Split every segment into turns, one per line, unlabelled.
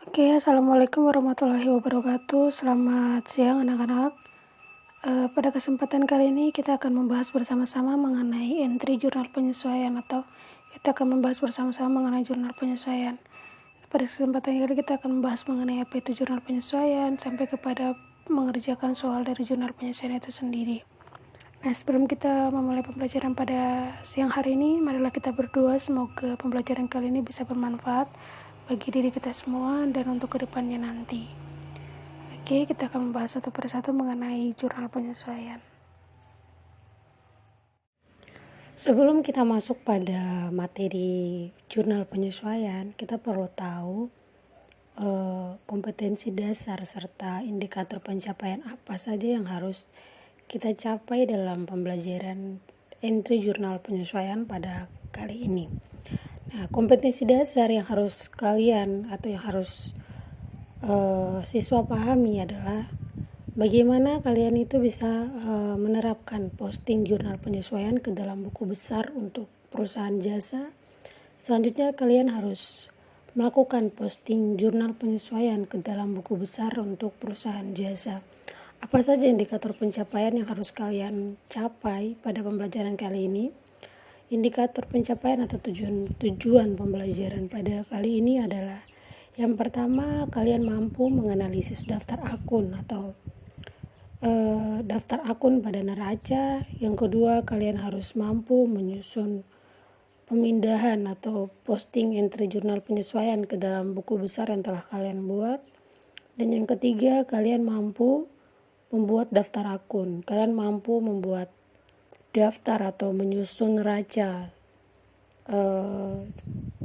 Oke, assalamualaikum warahmatullahi wabarakatuh. Selamat siang anak-anak. Pada kesempatan kali ini kita akan membahas bersama-sama mengenai entry jurnal penyesuaian atau kita akan membahas bersama-sama mengenai jurnal penyesuaian. Pada kesempatan kali kita akan membahas mengenai apa itu jurnal penyesuaian sampai kepada mengerjakan soal dari jurnal penyesuaian itu sendiri. Nah, sebelum kita memulai pembelajaran pada siang hari ini, marilah kita berdoa semoga pembelajaran kali ini bisa bermanfaat bagi diri kita semua dan untuk kedepannya nanti. Oke, kita akan membahas satu persatu mengenai jurnal penyesuaian. Sebelum kita masuk pada materi jurnal penyesuaian, kita perlu tahu kompetensi dasar serta indikator pencapaian apa saja yang harus kita capai dalam pembelajaran entry jurnal penyesuaian pada kali ini. Nah, kompetensi dasar yang harus kalian atau yang harus siswa pahami adalah bagaimana kalian itu bisa menerapkan posting jurnal penyesuaian ke dalam buku besar untuk perusahaan jasa. Selanjutnya kalian harus melakukan posting jurnal penyesuaian ke dalam buku besar untuk perusahaan jasa. Apa saja indikator pencapaian yang harus kalian capai pada pembelajaran kali ini? Indikator pencapaian atau tujuan pembelajaran pada kali ini adalah yang pertama, kalian mampu menganalisis daftar akun atau daftar akun pada neraca. Yang kedua, kalian harus mampu menyusun pemindahan atau posting entry jurnal penyesuaian ke dalam buku besar yang telah kalian buat. Dan yang ketiga, kalian mampu membuat daftar akun. Kalian mampu membuat daftar atau menyusun neraca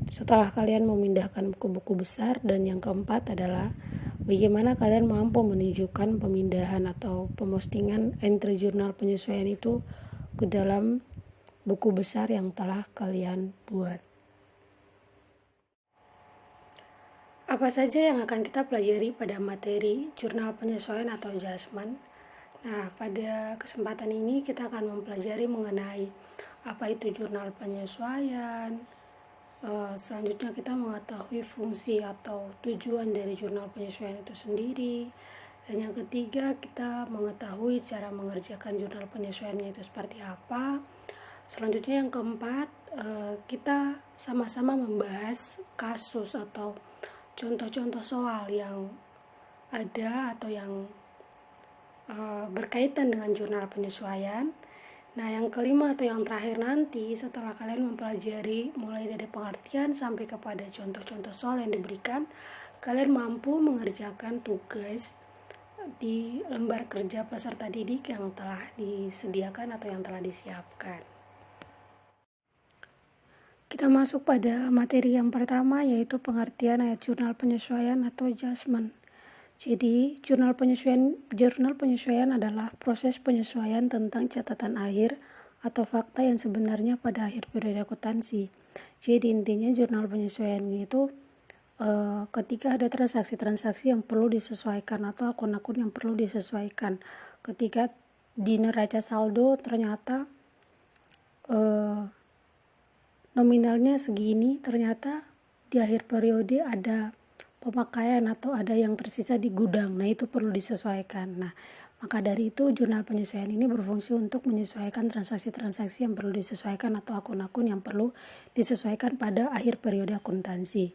setelah kalian memindahkan buku-buku besar. Dan yang keempat adalah bagaimana kalian mampu menunjukkan pemindahan atau pemostingan entry jurnal penyesuaian itu ke dalam buku besar yang telah kalian buat. Apa saja yang akan kita pelajari pada materi jurnal penyesuaian atau adjustment? Nah, pada kesempatan ini kita akan mempelajari mengenai apa itu jurnal penyesuaian. Selanjutnya kita mengetahui fungsi atau tujuan dari jurnal penyesuaian itu sendiri. Dan yang ketiga, kita mengetahui cara mengerjakan jurnal penyesuaiannya itu seperti apa. Selanjutnya yang keempat, kita sama-sama membahas kasus atau contoh-contoh soal yang ada atau yang berkaitan dengan jurnal penyesuaian. Nah, yang kelima atau yang terakhir nanti setelah kalian mempelajari mulai dari pengertian sampai kepada contoh-contoh soal yang diberikan, kalian mampu mengerjakan tugas di lembar kerja peserta didik yang telah disediakan atau yang telah disiapkan. Kita masuk pada materi yang pertama, yaitu pengertian ayat jurnal penyesuaian atau adjustment. Jadi, jurnal penyesuaian adalah proses penyesuaian tentang catatan akhir atau fakta yang sebenarnya pada akhir periode akuntansi. Jadi, intinya jurnal penyesuaian itu ketika ada transaksi-transaksi yang perlu disesuaikan atau akun-akun yang perlu disesuaikan. Ketika di neraca saldo ternyata nominalnya segini, ternyata di akhir periode ada pemakaian atau ada yang tersisa di gudang. Nah, itu perlu disesuaikan. Nah, maka dari itu jurnal penyesuaian ini berfungsi untuk menyesuaikan transaksi-transaksi yang perlu disesuaikan atau akun-akun yang perlu disesuaikan pada akhir periode akuntansi.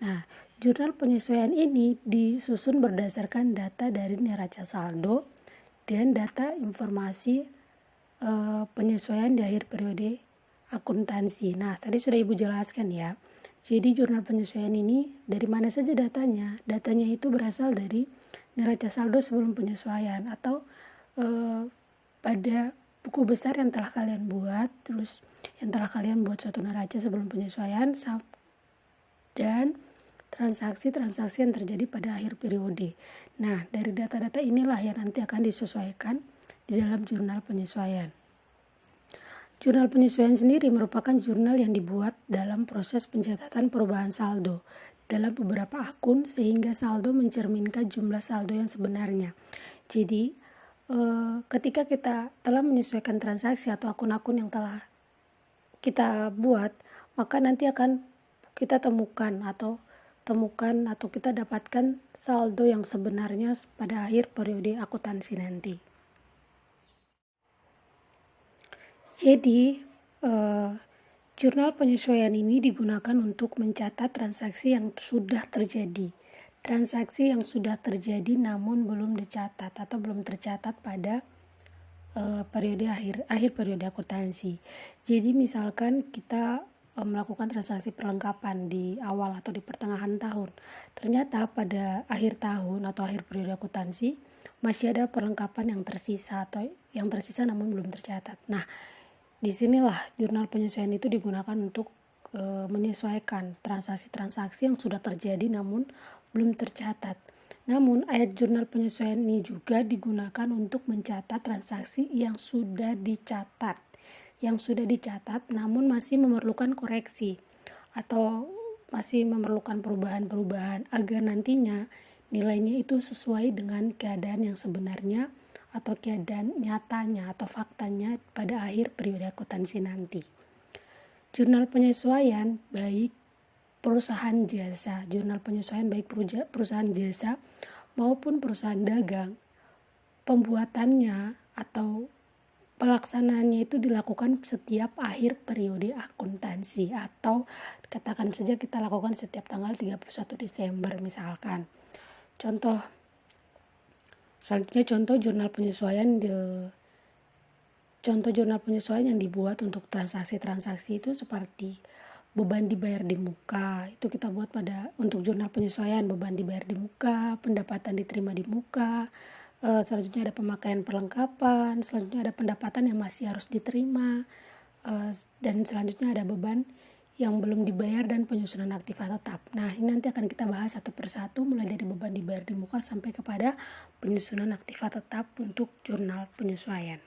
Nah, jurnal penyesuaian ini disusun berdasarkan data dari neraca saldo dan data informasi penyesuaian di akhir periode akuntansi. Nah, tadi sudah Ibu jelaskan ya. Jadi jurnal penyesuaian ini dari mana saja datanya? Datanya itu berasal dari neraca saldo sebelum penyesuaian atau pada buku besar yang telah kalian buat, terus yang telah kalian buat suatu neraca sebelum penyesuaian dan transaksi-transaksi yang terjadi pada akhir periode. Nah, dari data-data inilah yang nanti akan disesuaikan di dalam jurnal penyesuaian. Jurnal penyesuaian sendiri merupakan jurnal yang dibuat dalam proses pencatatan perubahan saldo dalam beberapa akun sehingga saldo mencerminkan jumlah saldo yang sebenarnya. Jadi, ketika kita telah menyesuaikan transaksi atau akun-akun yang telah kita buat, maka nanti akan kita temukan atau temukan atau kita dapatkan saldo yang sebenarnya pada akhir periode akuntansi nanti. Jadi, jurnal penyesuaian ini digunakan untuk mencatat transaksi yang sudah terjadi. Transaksi yang sudah terjadi namun belum dicatat atau belum tercatat pada periode akhir periode akuntansi. Jadi misalkan kita melakukan transaksi perlengkapan di awal atau di pertengahan tahun, ternyata pada akhir tahun atau akhir periode akuntansi masih ada perlengkapan yang tersisa namun belum tercatat. Nah, disinilah jurnal penyesuaian itu digunakan untuk menyesuaikan transaksi-transaksi yang sudah terjadi namun belum tercatat. Namun, ayat jurnal penyesuaian ini juga digunakan untuk mencatat transaksi yang sudah dicatat. Yang sudah dicatat namun masih memerlukan koreksi atau masih memerlukan perubahan-perubahan agar nantinya nilainya itu sesuai dengan keadaan yang sebenarnya atau keadaan nyatanya atau faktanya pada akhir periode akuntansi nanti. Jurnal penyesuaian baik perusahaan jasa, jurnal penyesuaian baik perusahaan jasa maupun perusahaan dagang, pembuatannya atau pelaksanaannya itu dilakukan setiap akhir periode akuntansi atau katakan saja kita lakukan setiap tanggal 31 Desember misalkan. Contoh jurnal penyesuaian yang dibuat untuk transaksi-transaksi itu seperti beban dibayar di muka, itu kita buat untuk jurnal penyesuaian, beban dibayar di muka, pendapatan diterima di muka, selanjutnya ada pemakaian perlengkapan, selanjutnya ada pendapatan yang masih harus diterima, dan selanjutnya ada beban yang belum dibayar dan penyusunan aktiva tetap. Nah, ini nanti akan kita bahas satu persatu mulai dari beban dibayar di muka sampai kepada penyusunan aktiva tetap untuk jurnal penyesuaian.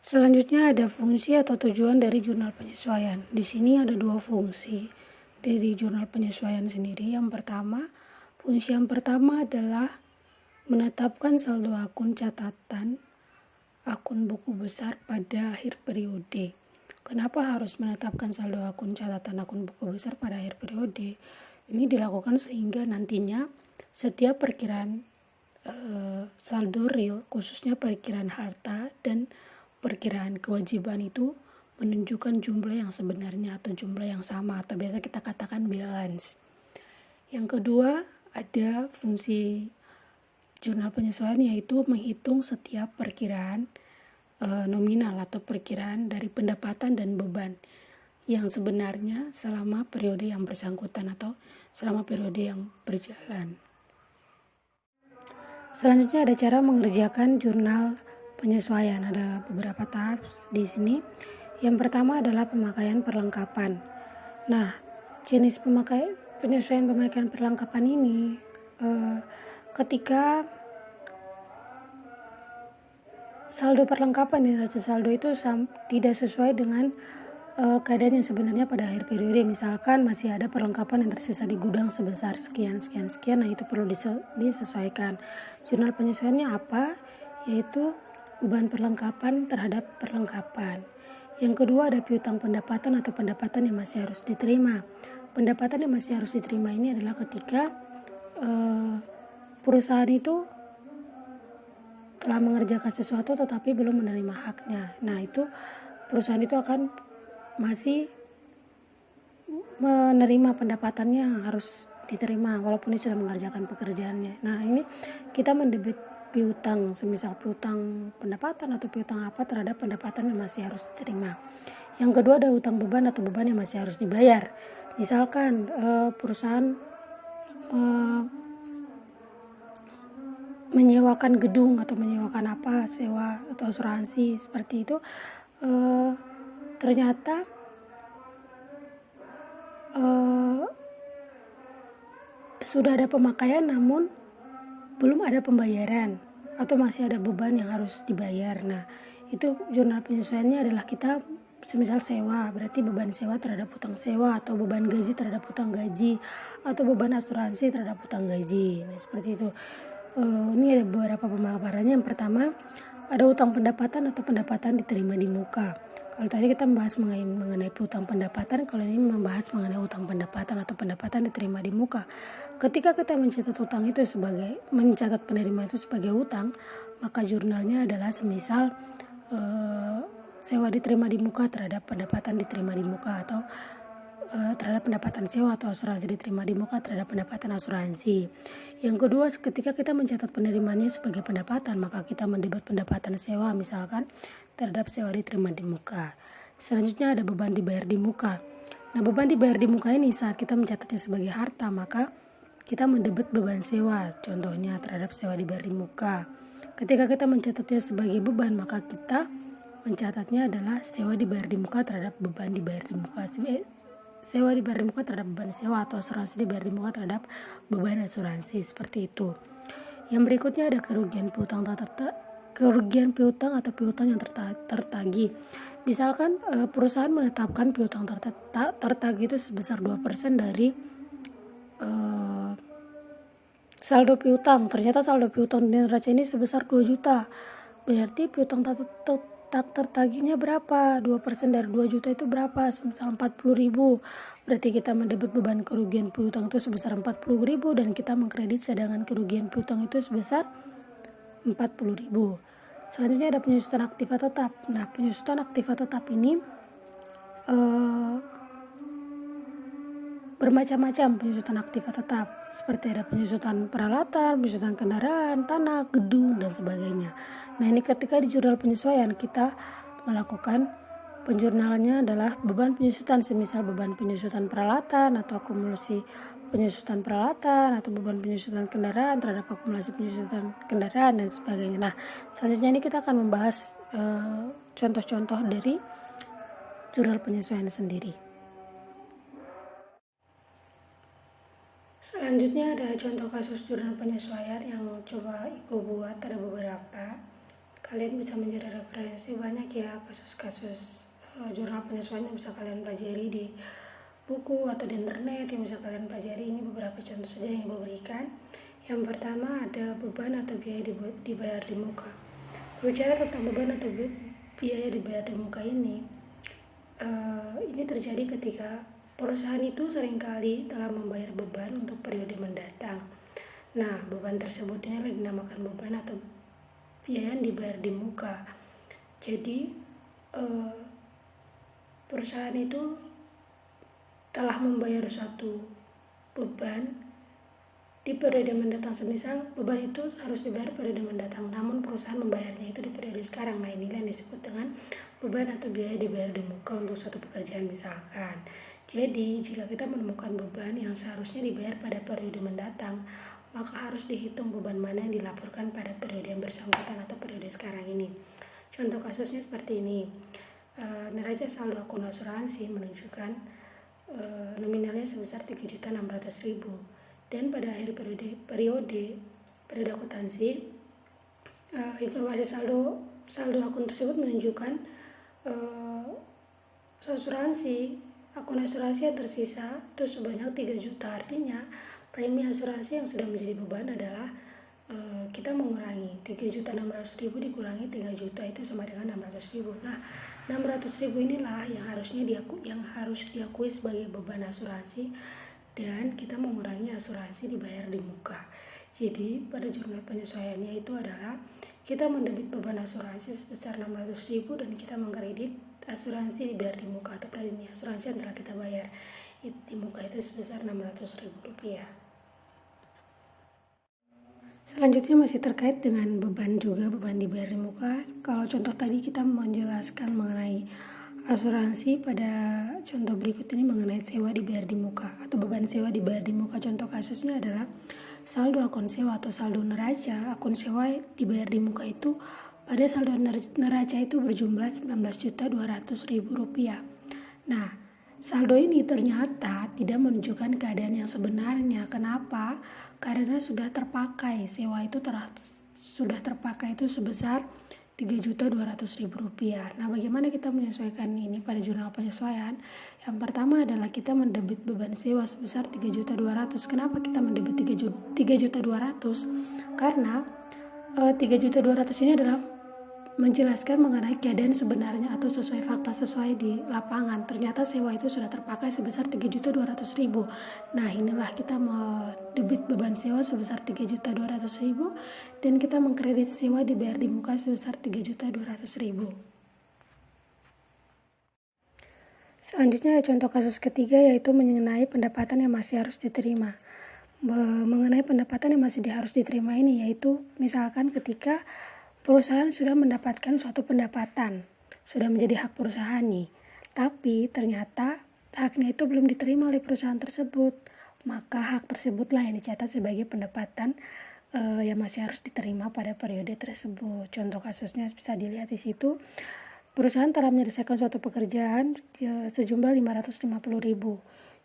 Selanjutnya ada fungsi atau tujuan dari jurnal penyesuaian. Di sini ada dua fungsi dari jurnal penyesuaian sendiri. Fungsi yang pertama adalah menetapkan saldo akun catatan akun buku besar pada akhir periode. Kenapa harus menetapkan saldo akun catatan akun buku besar pada akhir periode? Ini dilakukan sehingga nantinya setiap perkiraan saldo real, khususnya perkiraan harta dan perkiraan kewajiban itu menunjukkan jumlah yang sebenarnya atau jumlah yang sama atau biasa kita katakan balance. Yang kedua, ada fungsi jurnal penyesuaian yaitu menghitung setiap perkiraan nominal atau perkiraan dari pendapatan dan beban yang sebenarnya selama periode yang bersangkutan atau selama periode yang berjalan. Selanjutnya ada cara mengerjakan jurnal penyesuaian. Ada beberapa tahap di sini. Yang pertama adalah pemakaian perlengkapan. Nah, jenis penyesuaian pemakaian perlengkapan ini ketika saldo perlengkapan di neraca saldo itu tidak sesuai dengan keadaan yang sebenarnya pada akhir periode. Misalkan masih ada perlengkapan yang tersisa di gudang sebesar sekian, nah itu perlu disesuaikan. Jurnal penyesuaiannya apa? Yaitu beban perlengkapan terhadap perlengkapan. Yang kedua ada piutang pendapatan atau pendapatan yang masih harus diterima. Pendapatan yang masih harus diterima ini adalah ketika perusahaan itu telah mengerjakan sesuatu tetapi belum menerima haknya. Nah, itu perusahaan itu akan masih menerima pendapatannya yang harus diterima walaupun dia sudah mengerjakan pekerjaannya. Nah, ini kita mendebit piutang, semisal piutang pendapatan atau piutang apa terhadap pendapatan yang masih harus diterima. Yang kedua ada utang beban atau beban yang masih harus dibayar. Misalkan perusahaan menyewakan gedung atau menyewakan sewa atau asuransi seperti itu, ternyata sudah ada pemakaian namun belum ada pembayaran atau masih ada beban yang harus dibayar. Nah, itu jurnal penyesuaiannya adalah kita semisal sewa, berarti beban sewa terhadap utang sewa atau beban gaji terhadap utang gaji atau beban asuransi terhadap utang gaji. Nah, seperti itu. Ini ada beberapa pemaparannya. Yang pertama, ada utang pendapatan atau pendapatan diterima di muka. Kalau tadi kita membahas mengenai piutang pendapatan, kalau ini membahas mengenai utang pendapatan atau pendapatan diterima di muka. Ketika kita mencatat penerimaan itu sebagai utang, maka jurnalnya adalah semisal sewa diterima di muka terhadap pendapatan diterima di muka, atau terhadap pendapatan sewa atau asuransi diterima di muka terhadap pendapatan asuransi. Yang kedua, ketika kita mencatat penerimaannya sebagai pendapatan, maka kita mendebit pendapatan sewa misalkan terhadap sewa diterima di muka. Selanjutnya ada beban dibayar di muka. Nah, beban dibayar di muka ini saat kita mencatatnya sebagai harta, maka kita mendebit beban sewa, contohnya terhadap sewa dibayar di muka. Ketika kita mencatatnya sebagai beban, maka kita mencatatnya adalah sewa dibayar di muka terhadap beban dibayar di muka. Sewa dibayar di muka terhadap beban sewa, atau asuransi dibayar di muka terhadap beban asuransi, seperti itu. Yang berikutnya ada kerugian piutang atau piutang yang tertagih. Misalkan perusahaan menetapkan piutang tertagih itu sebesar 2% dari saldo piutang. Ternyata saldo piutang di neraca ini sebesar 2 juta. Berarti piutang tertagihnya berapa? 2% dari 2 juta itu berapa? Semisal 40.000. Berarti kita mendebit beban kerugian piutang itu sebesar 40.000 dan kita mengkredit cadangan kerugian piutang itu sebesar 40.000. Selanjutnya ada penyusutan aktiva tetap. Nah, penyusutan aktiva tetap ini bermacam-macam penyusutan aktiva tetap, seperti ada penyusutan peralatan, penyusutan kendaraan, tanah, gedung, dan sebagainya. Nah, ini ketika di jurnal penyesuaian kita melakukan penjurnalannya adalah beban penyusutan, semisal beban penyusutan peralatan atau akumulasi penyusutan peralatan, atau beban penyusutan kendaraan terhadap akumulasi penyusutan kendaraan, dan sebagainya. Nah, selanjutnya ini kita akan membahas contoh-contoh dari jurnal penyesuaian sendiri. Selanjutnya ada contoh kasus jurnal penyesuaian yang coba Ibu buat, ada beberapa. Kalian bisa menjadi referensi, banyak ya kasus-kasus jurnal penyesuaian yang bisa kalian pelajari di buku atau di internet yang bisa kalian pelajari. Ini beberapa contoh saja yang Ibu berikan. Yang pertama ada beban atau biaya dibayar di muka. Berbicara tentang beban atau biaya dibayar di muka ini terjadi ketika perusahaan itu seringkali telah membayar beban untuk periode mendatang. Nah, beban tersebut ini dinamakan beban atau biaya yang dibayar di muka. Jadi, perusahaan itu telah membayar suatu beban di periode mendatang. Semisal beban itu harus dibayar periode mendatang, namun perusahaan membayarnya itu di periode sekarang. Nah, inilah yang disebut dengan beban atau biaya dibayar di muka untuk suatu pekerjaan misalkan. Jadi, jika kita menemukan beban yang seharusnya dibayar pada periode mendatang, maka harus dihitung beban mana yang dilaporkan pada periode yang bersangkutan atau periode sekarang ini. Contoh kasusnya seperti ini. Neraca saldo akun asuransi menunjukkan nominalnya sebesar 3.600.000, dan pada akhir periode akuntansi, informasi saldo akun tersebut menunjukkan akun asuransi yang tersisa itu sebanyak 3 juta. Artinya premi asuransi yang sudah menjadi beban adalah kita mengurangi 3.600.000 dikurangi 3 juta itu sama dengan 600.000. Nah, 600.000 inilah yang harus diakui sebagai beban asuransi, dan kita mengurangi asuransi dibayar di muka. Jadi pada jurnal penyesuaiannya itu adalah kita mendebit beban asuransi sebesar 600.000 dan kita mengkredit asuransi dibayar di muka atau premi asuransi yang telah kita bayar di muka itu sebesar Rp600.000. Selanjutnya masih terkait dengan beban dibayar di muka. Kalau contoh tadi kita menjelaskan mengenai asuransi, pada contoh berikut ini mengenai sewa dibayar di muka atau beban sewa dibayar di muka. Contoh kasusnya adalah saldo akun sewa atau saldo neraca akun sewa dibayar di muka itu pada saldo neraca itu berjumlah Rp19.200.000. Nah, saldo ini ternyata tidak menunjukkan keadaan yang sebenarnya. Kenapa? Karena sudah terpakai, sewa itu sudah terpakai itu sebesar Rp3.200.000. Nah, bagaimana kita menyesuaikan ini pada jurnal penyesuaian? Yang pertama adalah kita mendebit beban sewa sebesar Rp3.200.000. Kenapa kita mendebit Rp3.200.000? Karena Rp3.200.000 ini adalah menjelaskan mengenai keadaan sebenarnya atau sesuai fakta sesuai di lapangan. Ternyata sewa itu sudah terpakai sebesar 3.200.000. Nah, inilah kita mendebit beban sewa sebesar 3.200.000 dan kita mengkredit sewa dibayar di muka sebesar 3.200.000. Selanjutnya contoh kasus ketiga yaitu mengenai pendapatan yang masih harus diterima. Mengenai pendapatan yang masih harus diterima ini yaitu misalkan ketika perusahaan sudah mendapatkan suatu pendapatan, sudah menjadi hak perusahaan nih, tapi ternyata haknya itu belum diterima oleh perusahaan tersebut, maka hak tersebutlah yang dicatat sebagai pendapatan yang masih harus diterima pada periode tersebut. Contoh kasusnya bisa dilihat di situ. Perusahaan telah menyelesaikan suatu pekerjaan sejumlah 550.000.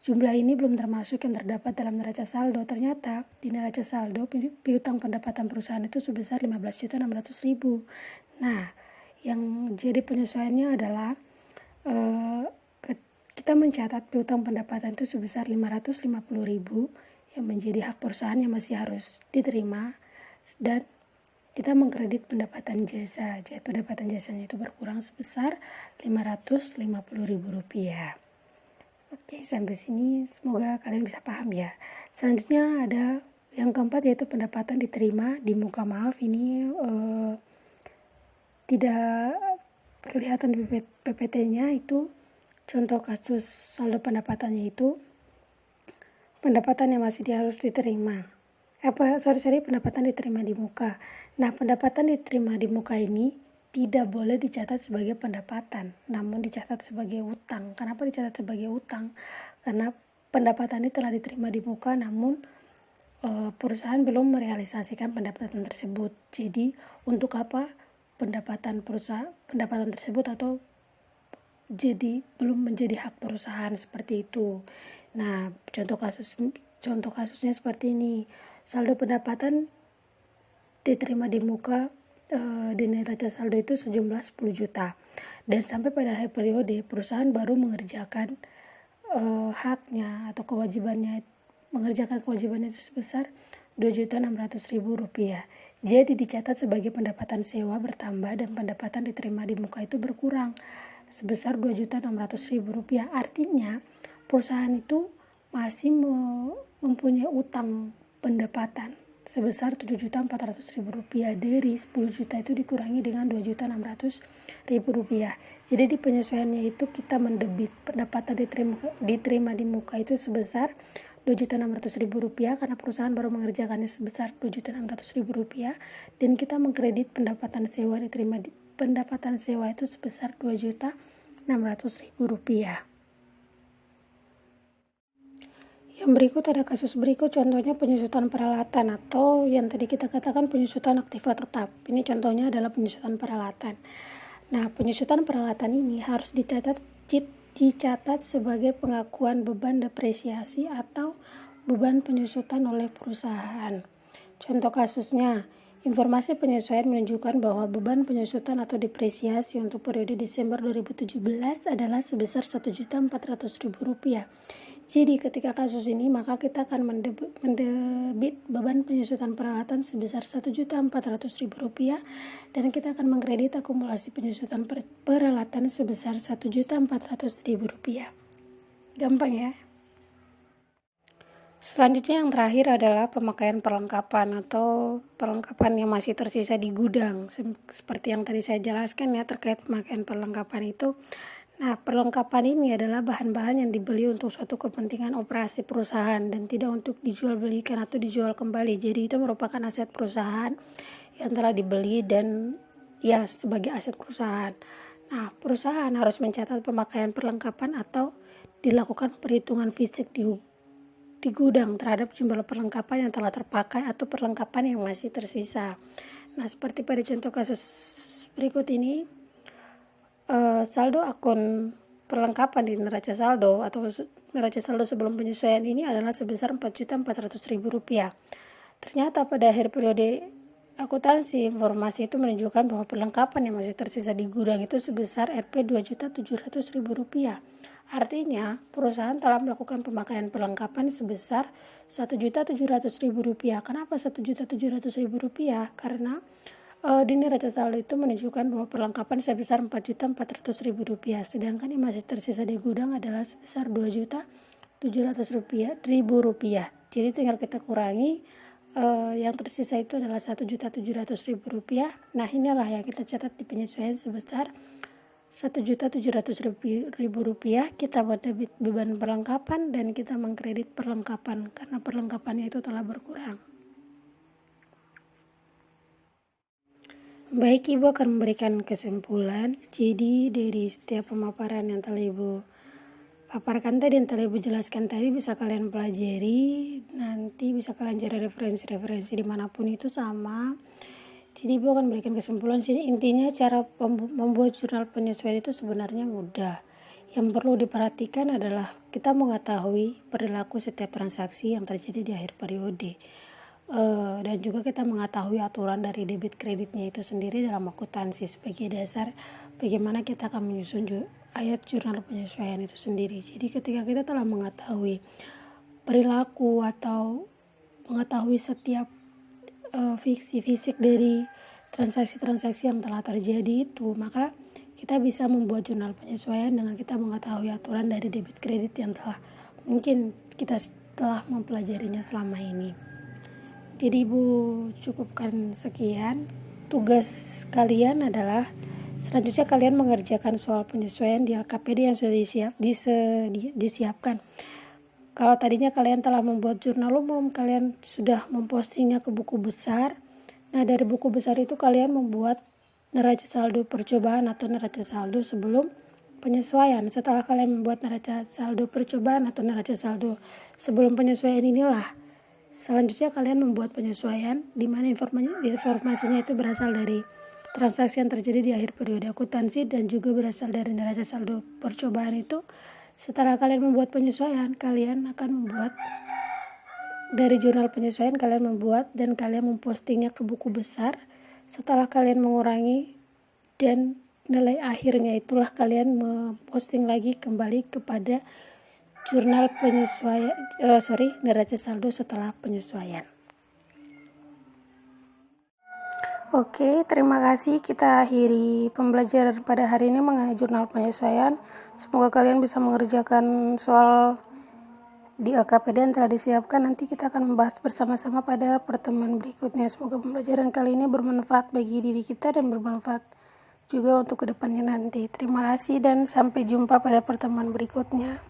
Jumlah ini belum termasuk yang terdapat dalam neraca saldo. Ternyata di neraca saldo piutang pendapatan perusahaan itu sebesar 15.600.000. Nah, yang jadi penyesuaiannya adalah kita mencatat piutang pendapatan itu sebesar 550.000 yang menjadi hak perusahaan yang masih harus diterima, dan kita mengkredit pendapatan jasa. Jadi pendapatan jasanya itu berkurang sebesar Rp550.000. Oke, sampai sini semoga kalian bisa paham ya. Selanjutnya ada yang keempat yaitu pendapatan diterima di muka. Maaf, ini tidak kelihatan di PPT-nya. Itu contoh kasus saldo pendapatannya itu pendapatan yang masih harus diterima. Pendapatan diterima di muka. Nah, pendapatan diterima di muka ini tidak boleh dicatat sebagai pendapatan, namun dicatat sebagai utang. Kenapa dicatat sebagai utang? Karena pendapatan ini telah diterima di muka, namun perusahaan belum merealisasikan pendapatan tersebut. Jadi, untuk apa pendapatan tersebut atau jadi belum menjadi hak perusahaan seperti itu. Nah, contoh kasusnya seperti ini. Saldo pendapatan diterima di muka di neraca saldo itu sejumlah 10 juta, dan sampai pada akhir periode perusahaan baru mengerjakan haknya atau mengerjakan kewajibannya itu sebesar Rp2.600.000. Jadi dicatat sebagai pendapatan sewa bertambah dan pendapatan diterima di muka itu berkurang sebesar Rp2.600.000. Artinya perusahaan itu masih mempunyai utang pendapatan sebesar Rp7.400.000. Dari 10 juta itu dikurangi dengan Rp2.600.000. Jadi di penyesuaiannya itu kita mendebit pendapatan diterima di muka itu sebesar Rp2.600.000 karena perusahaan baru mengerjakannya sebesar Rp2.600.000, dan kita mengkredit pendapatan sewa pendapatan sewa itu sebesar Rp2.600.000. Yang berikut ada kasus berikut, contohnya penyusutan peralatan atau yang tadi kita katakan penyusutan aktiva tetap. Ini contohnya adalah penyusutan peralatan. Nah, penyusutan peralatan ini harus dicatat sebagai pengakuan beban depresiasi atau beban penyusutan oleh perusahaan. Contoh kasusnya, informasi penyesuaian menunjukkan bahwa beban penyusutan atau depresiasi untuk periode Desember 2017 adalah sebesar Rp1.400.000. Jadi ketika kasus ini maka kita akan mendebit beban penyusutan peralatan sebesar Rp1.400.000 dan kita akan mengkredit akumulasi penyusutan peralatan sebesar Rp1.400.000. Gampang ya. Selanjutnya yang terakhir adalah pemakaian perlengkapan atau perlengkapan yang masih tersisa di gudang. Seperti yang tadi saya jelaskan ya terkait pemakaian perlengkapan itu. Nah, perlengkapan ini adalah bahan-bahan yang dibeli untuk suatu kepentingan operasi perusahaan dan tidak untuk dijual belikan atau dijual kembali. Jadi itu merupakan aset perusahaan yang telah dibeli dan ya sebagai aset perusahaan. Nah, perusahaan harus mencatat pemakaian perlengkapan atau dilakukan perhitungan fisik di gudang terhadap jumlah perlengkapan yang telah terpakai atau perlengkapan yang masih tersisa. Nah, seperti pada contoh kasus berikut ini, saldo akun perlengkapan di neraca saldo atau neraca saldo sebelum penyesuaian ini adalah sebesar Rp4.400.000. Ternyata pada akhir periode akuntansi informasi itu menunjukkan bahwa perlengkapan yang masih tersisa di gudang itu sebesar Rp2.700.000. Artinya perusahaan telah melakukan pemakaian perlengkapan sebesar Rp1.700.000. Kenapa Rp1.700.000? Karena Di neraca saldo itu menunjukkan bahwa perlengkapan sebesar Rp4.400.000, sedangkan yang masih tersisa di gudang adalah sebesar Rp2.700.000. Jadi tinggal kita kurangi, yang tersisa itu adalah Rp1.700.000. Nah, inilah yang kita catat di penyesuaian sebesar Rp1.700.000. Kita mendebit beban perlengkapan dan kita mengkredit perlengkapan karena perlengkapannya itu telah berkurang. Baik, Ibu akan memberikan kesimpulan. Jadi dari setiap pemaparan yang telah Ibu paparkan tadi, yang telah Ibu jelaskan tadi, bisa kalian pelajari, nanti bisa kalian cari referensi-referensi dimanapun itu sama. Jadi Ibu akan memberikan kesimpulan sini. Intinya cara membuat jurnal penyesuaian itu sebenarnya mudah. Yang perlu diperhatikan adalah kita mengetahui perilaku setiap transaksi yang terjadi di akhir periode. Dan juga kita mengetahui aturan dari debit kreditnya itu sendiri dalam akuntansi sebagai dasar bagaimana kita akan menyusun ayat jurnal penyesuaian itu sendiri. Jadi ketika kita telah mengetahui perilaku atau mengetahui setiap fisik dari transaksi-transaksi yang telah terjadi itu, maka kita bisa membuat jurnal penyesuaian dengan kita mengetahui aturan dari debit kredit yang telah mungkin kita telah mempelajarinya selama ini. Jadi Ibu cukupkan sekian. Tugas kalian adalah selanjutnya kalian mengerjakan soal penyesuaian di LKPD yang sudah disiapkan. Kalau tadinya kalian telah membuat jurnal umum, kalian sudah mempostingnya ke buku besar. Nah, dari buku besar itu kalian membuat neraca saldo percobaan atau neraca saldo sebelum penyesuaian. Setelah kalian membuat neraca saldo percobaan atau neraca saldo sebelum penyesuaian, inilah selanjutnya kalian membuat penyesuaian di mana informasinya itu berasal dari transaksi yang terjadi di akhir periode akuntansi dan juga berasal dari neraca saldo percobaan itu. Setelah kalian membuat penyesuaian, kalian akan membuat dari jurnal penyesuaian, kalian membuat dan kalian mempostingnya ke buku besar. Setelah kalian mengurangi dan nilai akhirnya itulah kalian memposting lagi kembali kepada jurnal penyesuaian, neraca saldo setelah penyesuaian. Oke, terima kasih. Kita akhiri pembelajaran pada hari ini mengenai jurnal penyesuaian. Semoga kalian bisa mengerjakan soal di LKPD yang telah disiapkan. Nanti kita akan membahas bersama-sama pada pertemuan berikutnya. Semoga pembelajaran kali ini bermanfaat bagi diri kita dan bermanfaat juga untuk kedepannya nanti. Terima kasih dan sampai jumpa pada pertemuan berikutnya.